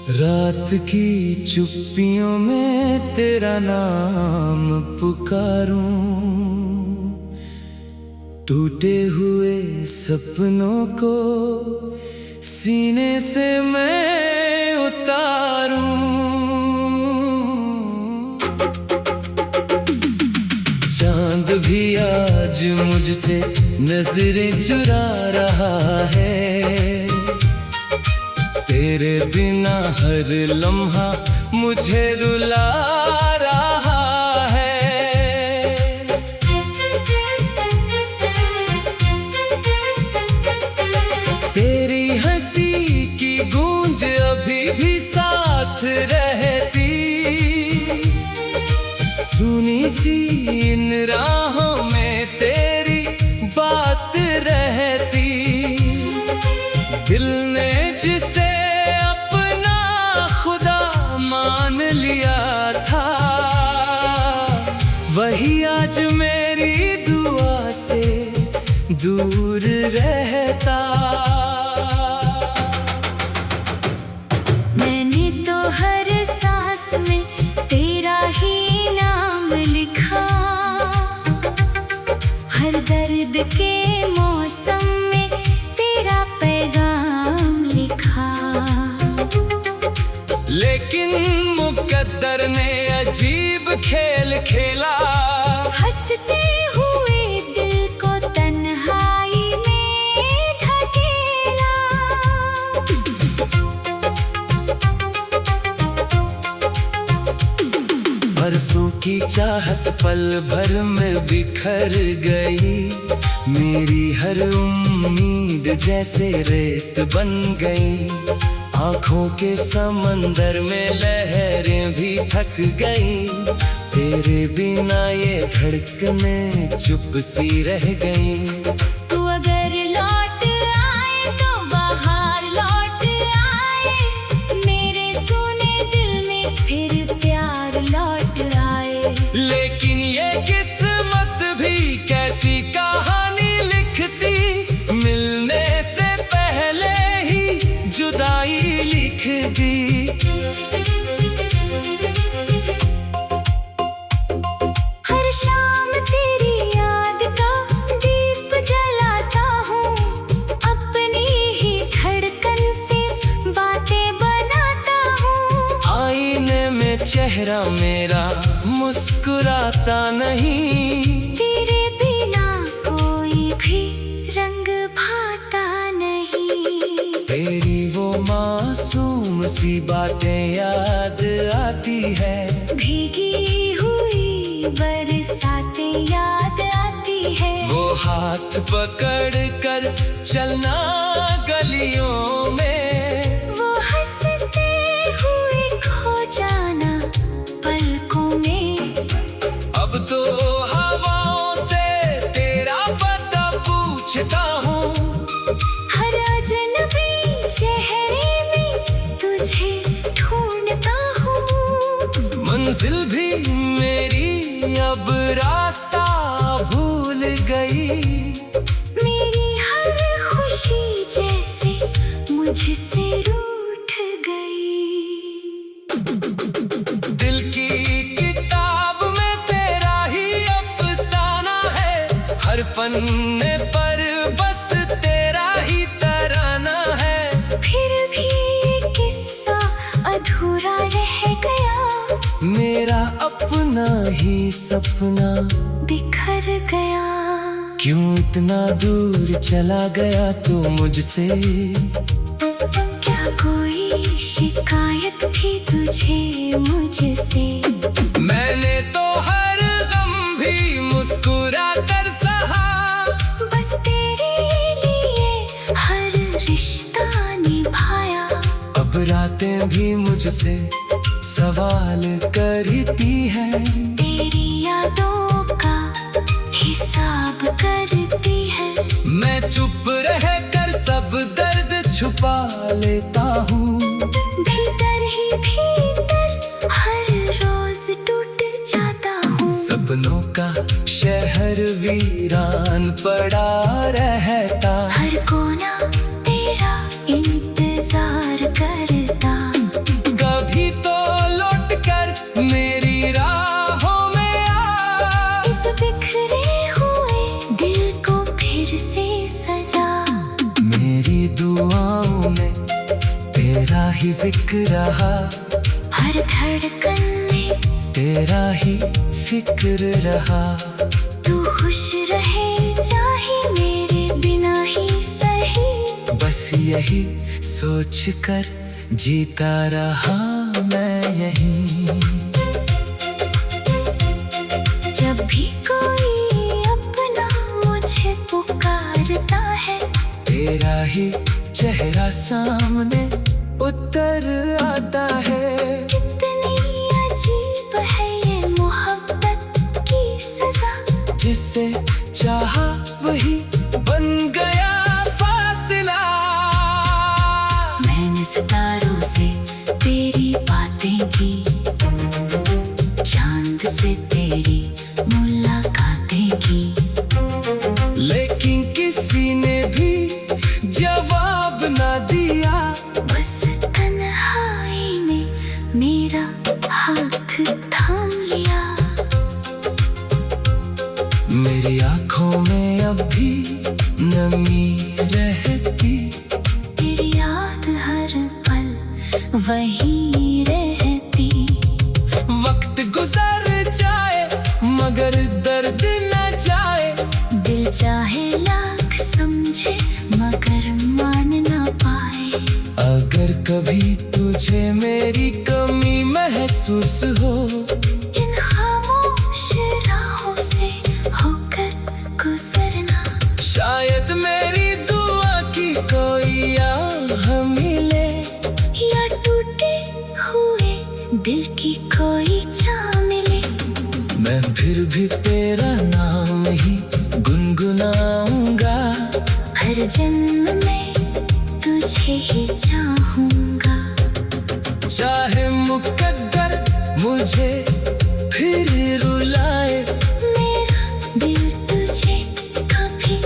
रात की चुप्पियों में तेरा नाम पुकारूं, टूटे हुए सपनों को सीने से मैं उतारूं। चांद भी आज मुझसे नजरें चुरा रहा है, तेरे बिना हर लम्हा मुझे रुला रहा है। तेरी हंसी की गूंज अभी भी साथ रहती, सुनी सी इन राहों में तेरी बात रहती। दिल ने जिसे मान लिया था, वही आज मेरी दुआ से दूर रहता। मैंने तो हर सांस में तेरा ही नाम लिखा, हर दर्द के मौसम में तेरा पैगाम लिखा। लेकिन मुकद्दर ने अजीब खेल खेला, हंसते हुए दिल को तन्हाई में धकेला। बरसों की चाहत पल भर में बिखर गई, मेरी हर उम्मीद जैसे रेत बन गई। आँखों के समंदर में लहरें भी थक गई, तेरे बिना ये धड़कनें चुप सी रह गई। तू अगर लौट आए तो बाहर लौट आए, मेरे सुने दिल में फिर प्यार लौट आए। लेकिन ये किस्मत भी कैसी कहानी लिखती, मिलने से पहले ही जुदाई लिख दी। हर शाम तेरी याद का दीप जलाता हूँ, अपनी ही धड़कन से बातें बनाता हूँ। आईने में चेहरा मेरा मुस्कुराता नहीं, तेरे बिना कोई भी रंग भाता नहीं। तेरी वो मासूम सी बातें याद आती है, भीगी हुई बरसातें याद आती है। वो हाथ पकड़ कर चलना गलियों में, वो हंसते हुए खो जाना पलकों में। अब तो हवाओं से तेरा पता पूछता हूँ, हर अजनबी चेहरे में तुझे ढूंढता हूँ। मंजिल भी मेरी अब रास्ता भूल गई। मेरी हर खुशी जैसे मुझसे रूठ गई। दिल की किताब में तेरा ही अफसाना है, हर पन्ने पर बस तेरा ही तराना है। फिर भी ये किस्सा अधूरा रह गया, मेरा अपना ही सपना बिखर गया। क्यों इतना दूर चला गया तू मुझसे, क्या कोई शिकायत थी तुझे मुझसे? मैंने तो हर गम भी मुस्कुरा कर सहा, बस तेरे लिए हर रिश्ता निभाया। अब रातें भी मुझसे सवाल करती हैं, तेरी यादों का हिसाब करती है। मैं चुप रह कर सब दर्द छुपा लेता हूँ। भीतर ही भीतर हर रोज टूट जाता हूँ। सपनों का शहर वीरान पड़ा रहता, हर कोना तेरा इंतजार करता। तेरा ही जिक्र रहा, हर धड़कन में तेरा ही फिक्र रहा। तू खुश रहे चाहे मेरे बिना ही सही, बस यही सोच कर जीता रहा मैं यहीं। जब भी कोई अपना मुझे पुकारता है, तेरा ही चेहरा सामने उतर आता है। कितनी अजीब है ये मोहब्बत की सजा, जिसे चाहा वही बन गया फासला। मैंने सितारों से तेरी बातें की, चांद से तेरी मुलाकातें की, लेकिन किसी ने भी जवाब ना दिया। बस तन्हाई ने मेरा हाथ थाम लिया। मेरी आंखों में अब भी नमी रहती, तेरी याद हर पल वही रहती। वक्त गुजर जाए मगर दर्द न जाए। दिल चाहे लाख समझे मगर मान ना पाए। अगर कभी तुझे मेरी कमी महसूस हो, इन खामोश राहों से होकर गुजरना। शायद मेरी दुआ की कोई आह मिले, या टूटे हुए दिल की कोई चाह मिले। मैं फिर भी तेरा नाम ही गुनगुनाऊंगा। हर जन्म में तुझे ही चाहूंगा। चाहे मुकद्दर मुझे फिर रुलाए, मेरा दिल तुझे कभी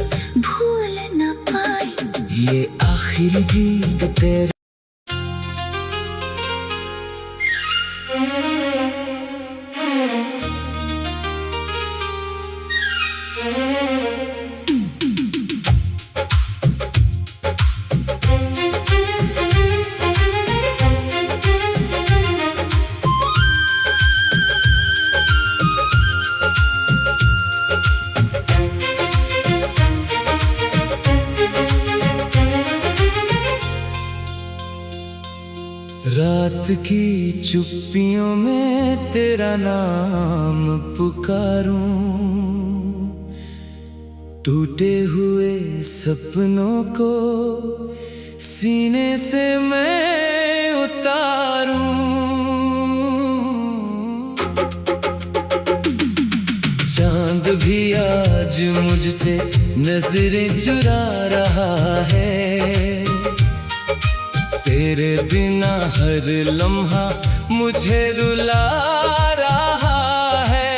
भूल न पाए। ये आखिरी गीत तेरा। रात की चुप्पियों में तेरा नाम पुकारूं, टूटे हुए सपनों को सीने से मैं उतारूं। चांद भी आज मुझसे नजरें चुरा रहा है। तेरे बिना हर लम्हा मुझे रुला रहा है।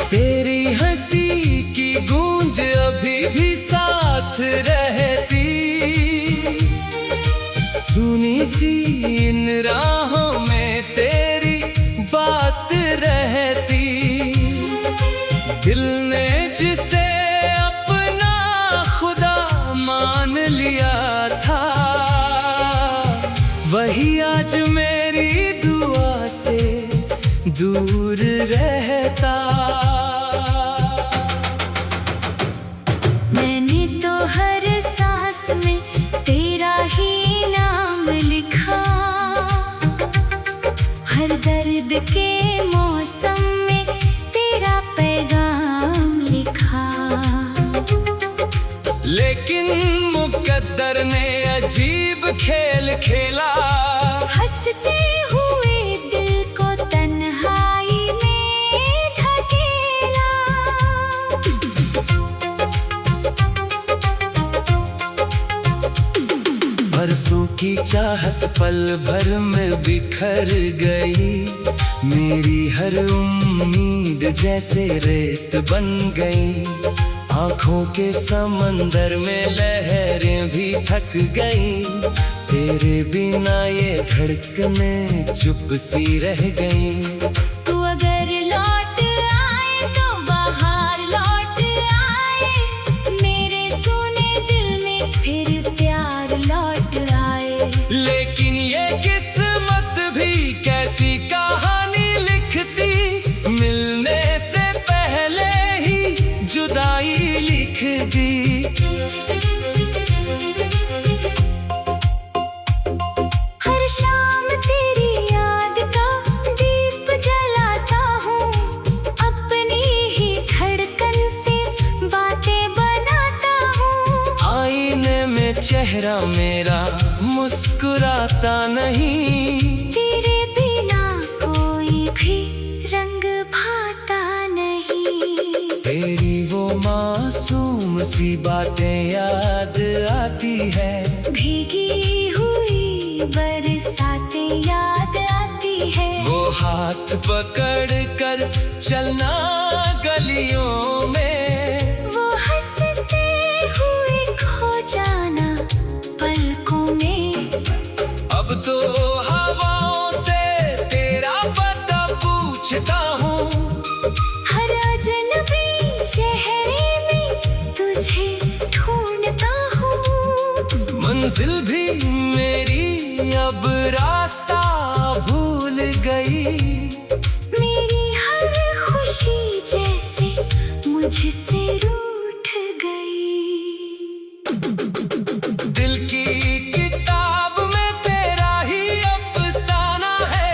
तेरी हंसी की गूंज अभी भी साथ रहती, सुनी सी इन राहों में तेरी बात रहती। दिल ने जिसे अपना खुदा मान लिया था, वही आज मेरी दुआ से दूर रहता। मैंने तो हर सांस में तेरा ही नाम लिखा, हर दर्द के मौसम में तेरा पैगाम लिखा। लेकिन मुकद्दर ने अजीब खेल खेला, हंसते हुए दिल को तन्हाई में धकेला। बरसों की चाहत पल भर में बिखर गई। मेरी हर उम्मीद जैसे रेत बन गई। आँखों के समंदर में लहरें भी थक गई। तेरे बिना ये धड़कनें चुप सी रह गई। तू अगर लौट आए तो बाहर लौट आए, चेहरा मेरा मुस्कुराता नहीं। तेरे बिना कोई भी रंग भाता नहीं। तेरी वो मासूम सी बातें याद आती है। भीगी हुई बरसातें याद आती है। वो हाथ पकड़ कर चलना गलियों में। वो हंसते हुए खो जाना पलकों में। अब तो हवाओं से तेरा पता पूछता हूँ। हर अजनबी चेहरे में तुझे ढूंढता हूँ। मंजिल भी मेरी अब रास्ता भूल गई। मेरी हर खुशी जैसे मुझसे रूठ गई। दिल की किताब में तेरा ही अफसाना है।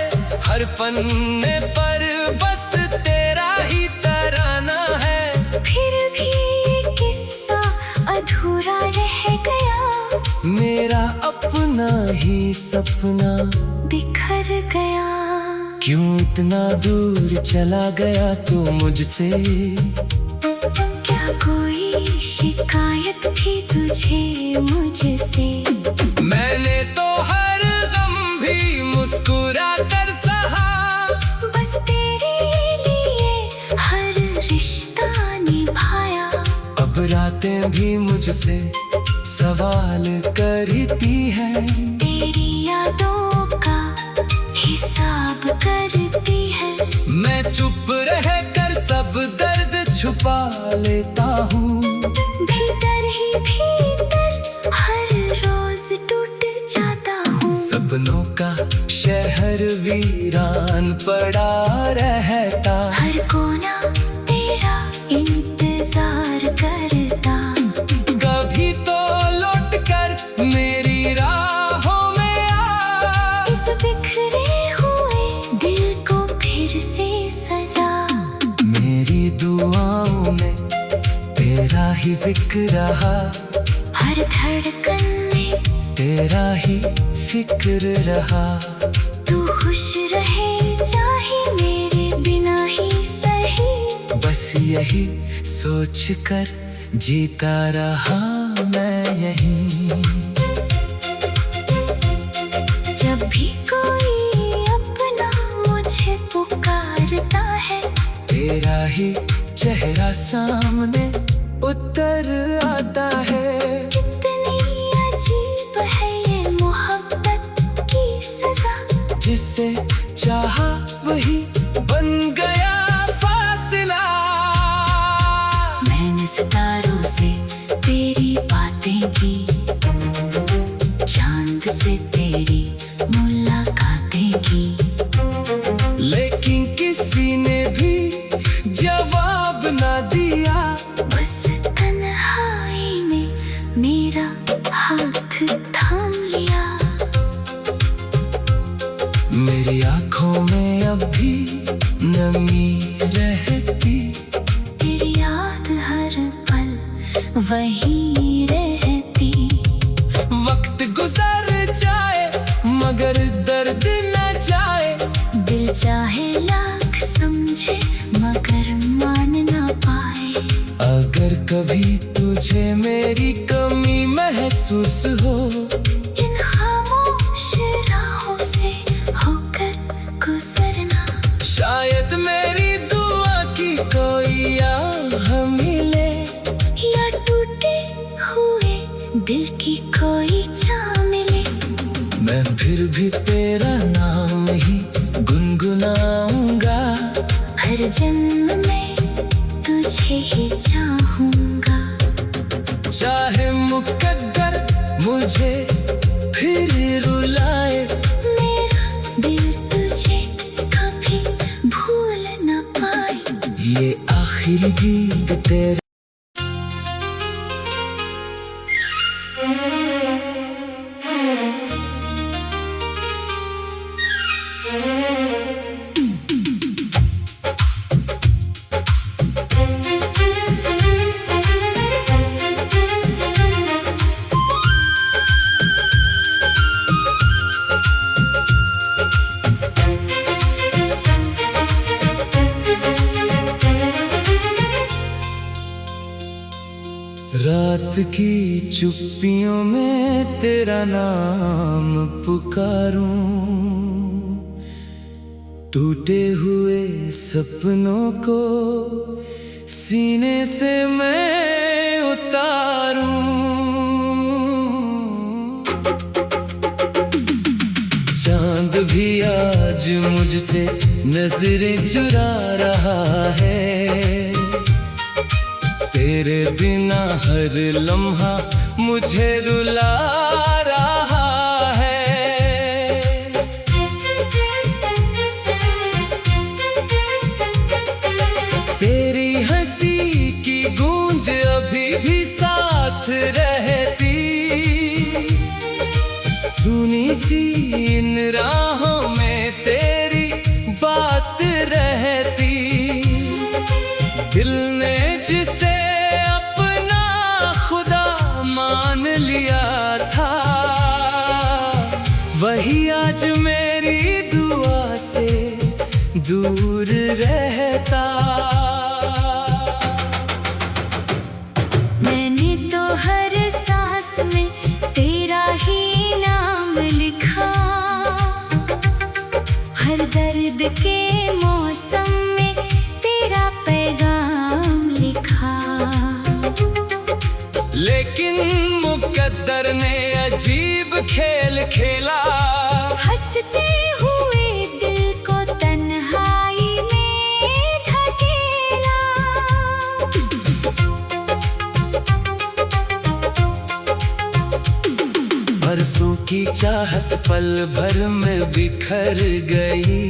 हर पन्ने पर बस तेरा ही तराना है। फिर भी ये किस्सा अधूरा रह गया। मेरा अपना ही सपना बिखर गया। क्यों इतना दूर चला गया तू मुझसे। क्या कोई शिकायत थी तुझे मुझसे। मैंने तो हर गम भी मुस्कुरा कर सहा। बस तेरे लिए हर रिश्ता निभाया। अब रातें भी मुझसे सवाल करती है। तेरी यादों का हिसाब करती है। मैं चुप रह कर सब दर्द छुपा लेता हूँ। भीतर ही भीतर हर रोज टूट जाता हूँ। सपनों का शहर वीरान पड़ा रहता। हर कोना तेरा इंतजार करता। कभी तो लौट कर मेरी राहों में आ। इस बिखरे हुए दिल को फिर से सजा। मेरी दुआओं में तेरा ही जिक्र रहा। हर धड़कन में तेरा ही फिक्र रहा। तू खुश रहे चाहे मेरे बिना ही सही। बस यही सोच कर जीता रहा मैं यहीं। जब भी कोई अपना मुझे पुकारता है। तेरा ही चेहरा सामने उतर आता है। कितनी अजीब है ये मोहब्बत की सजा। जिसे चाहा वही बन गया फासिला। मैंने सितारों से तेरी बातें की। चांद से तेरी मुलाकातें की। लेकिन किसी ने भी जवाब ना दिया। बस तन्हाई ने मेरा हाथ थाम लिया। मेरी आंखों में अब भी नमी रहती। तेरी याद हर पल वही रहती। वक्त गुजर जाए मगर दर्द न जाए। दिल चाहे लाख समझे मगर मान ना पाए। अगर कभी तुझे मेरी कमी महसूस हो। इन खामोश राहों से होकर गुजरना। शायद मेरी दुआ की कोई आह मिले। या टूटे हुए दिल की कोई चाह मिले। मैं फिर भी तेरा नाम ही गुनगुनाऊंगा। हर जन्म में तुझे ही चाहूंगा। चाहे मुकद्दर मुझे फिर रुलाए। मेरा दिल तुझे कभी भूल न पाए। ये आखिरी गीत तेरा। रात की चुप्पियों में तेरा नाम पुकारूं, टूटे हुए सपनों को सीने से मैं उतारूं। चांद भी आज मुझसे नजरें चुरा रहा है, तेरे बिना हर लम्हा मुझे रुला रहा है। तेरी हंसी की गूंज अभी भी साथ रहती, सुनी सी इन राहों में तेरी बात रहती। दिल ने जिसे अपना खुदा मान लिया था, वही आज मेरी दुआ से दूर रहता। मैंने तो हर सांस में तेरा ही नाम लिखा, हर दर्द के मौसम में तेरा पैगाम लिखा। लेकिन मुकद्दर ने अजीब खेल खेला, हंसते हुए दिल को तन्हाई में ढकेला। बरसों की चाहत पल भर में बिखर गई,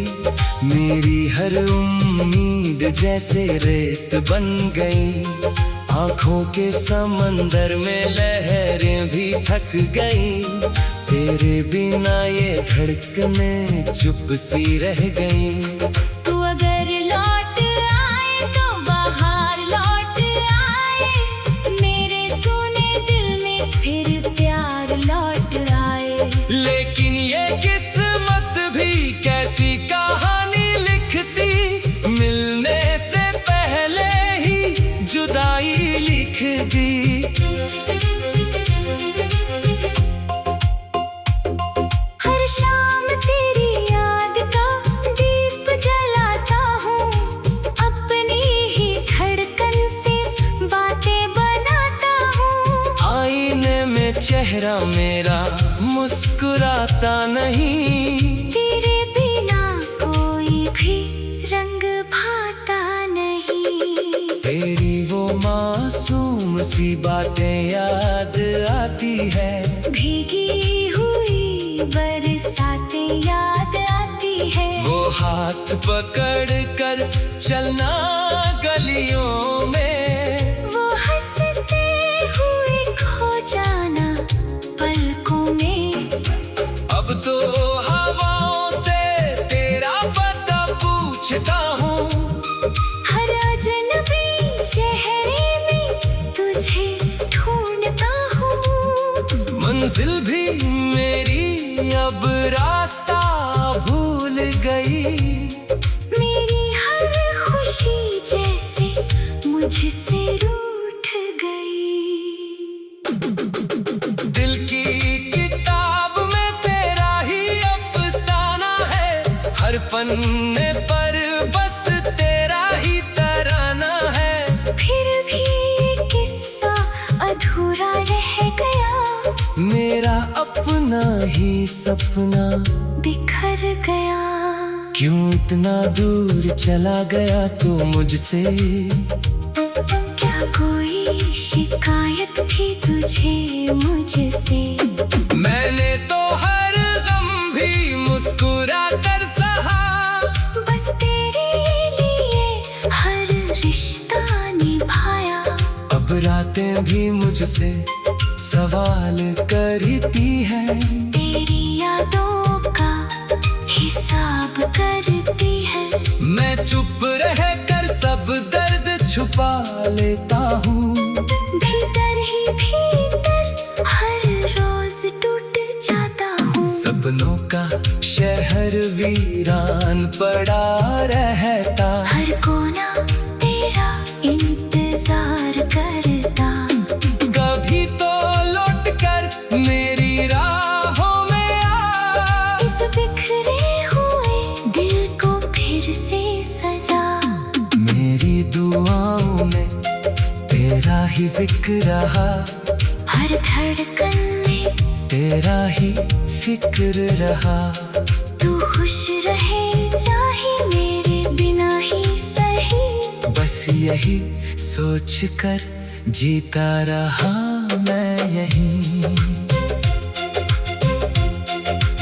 मेरी हर उम्मीद जैसे रेत बन गई। आँखों के समंदर में लहरें भी थक गई, तेरे बिना ये धड़कनें चुप सी रह गई। तू अगर लौट आए तो बाहर लौट आए, मेरे सुने दिल में फिर प्यार लौट आए। लेकिन ये किस्मत भी कैसी कहानी लिखती, मिलने से पहले ही जुदाई लिख दी। हर शाम तेरी याद का दीप जलाता हूँ, अपनी ही धड़कन से बातें बनाता हूँ। आईने में चेहरा मेरा मुस्कुराता नहीं, तेरे बिना कोई भी रंग भाता नहीं। तेरी वो मासूम सी बातें याद आती है, भीगी हुई बरसातें याद आती है। वो हाथ पकड़ कर चलना गलियों में, वो हंसते हुए खो जाना पलकों में। अब तो हवाओं से तेरा पता पूछता हूँ, हर अजनबी चेहरे में तुझे ढूंढता हूँ। मंजिल भी मेरी अब रास्ता भूल गई। मेरी हर खुशी जैसे मुझसे रूठ गई। दिल की किताब में तेरा ही अफसाना है, हर पन्ने पर बस तेरा ही तराना है। फिर भी ये किस्सा अधूरा रह गया, मेरा अपना ही सपना बिखर गया। क्यों इतना दूर चला गया तू मुझसे, क्या कोई शिकायत थी तुझे मुझसे? मैंने तो हर गम भी मुस्कुरा कर सहा, बस तेरे लिए हर रिश्ता निभाया। अब रातें भी मुझसे सवाल करती है, तेरी यादों का हिसाब करती है। मैं चुप रह कर सब दर्द छुपा लेता हूँ। भीतर ही भीतर हर रोज टूट जाता हूँ। सपनों का शहर वीरान पड़ा रहता, हर कोना तेरा इंतजार करता। एक रहा, हर धड़कन में तेरा ही फिक्र रहा। तू खुश रहे चाहे मेरे बिना ही सही, बस यही सोच कर जीता रहा मैं यहीं।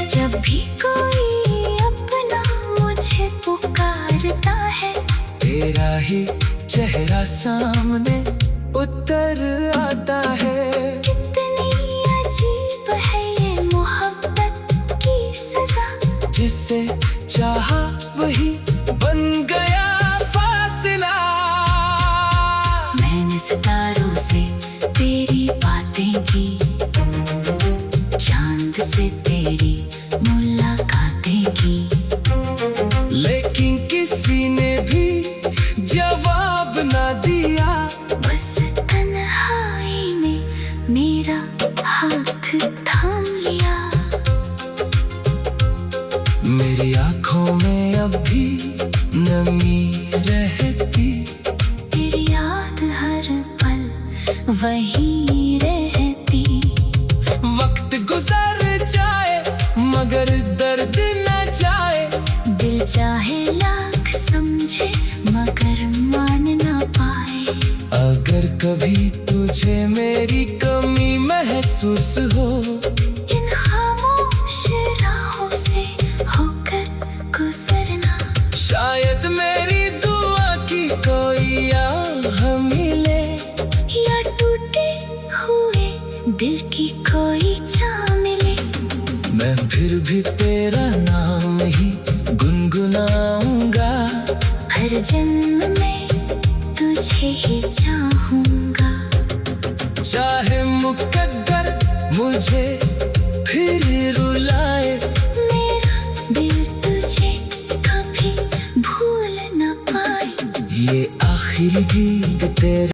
जब भी कोई अपना मुझे पुकारता है, तेरा ही चेहरा सामने उतर आता है। कितनी अजीब है ये मोहब्बत की सजा, जिसे चाहा वही बन गया फासला। मैंने सितारों से तेरी बातें की, चांद से तेरी मुलाकातें की, लेकिन किसी ने भी जवाब ना दिया। बस तन्हाई ने मेरा हाथ थाम लिया। मेरी आंखों में अब भी नमी रहती, तेरी याद हर पल वही रहती। वक्त गुजर जाए मगर दर्द न जाए। दिल चाहे लाख समझे मगर मान ना पाए। अगर कभी तुझे मेरी कमी महसूस हो, इन खामोश राहों से होकर गुजरना। शायद मेरी दुआ की कोई आह मिले, या टूटे हुए दिल की कोई चाह मिले। मैं फिर भी तेरा नाम ही गुनगुनाऊंगा। हर जन्म में तुझे ही चाहूंगा। चाहे मुकद्दर मुझे फिर रुलाए, मेरा दिल तुझे कभी भूल न पाए। ये आखिरी गीत तेरे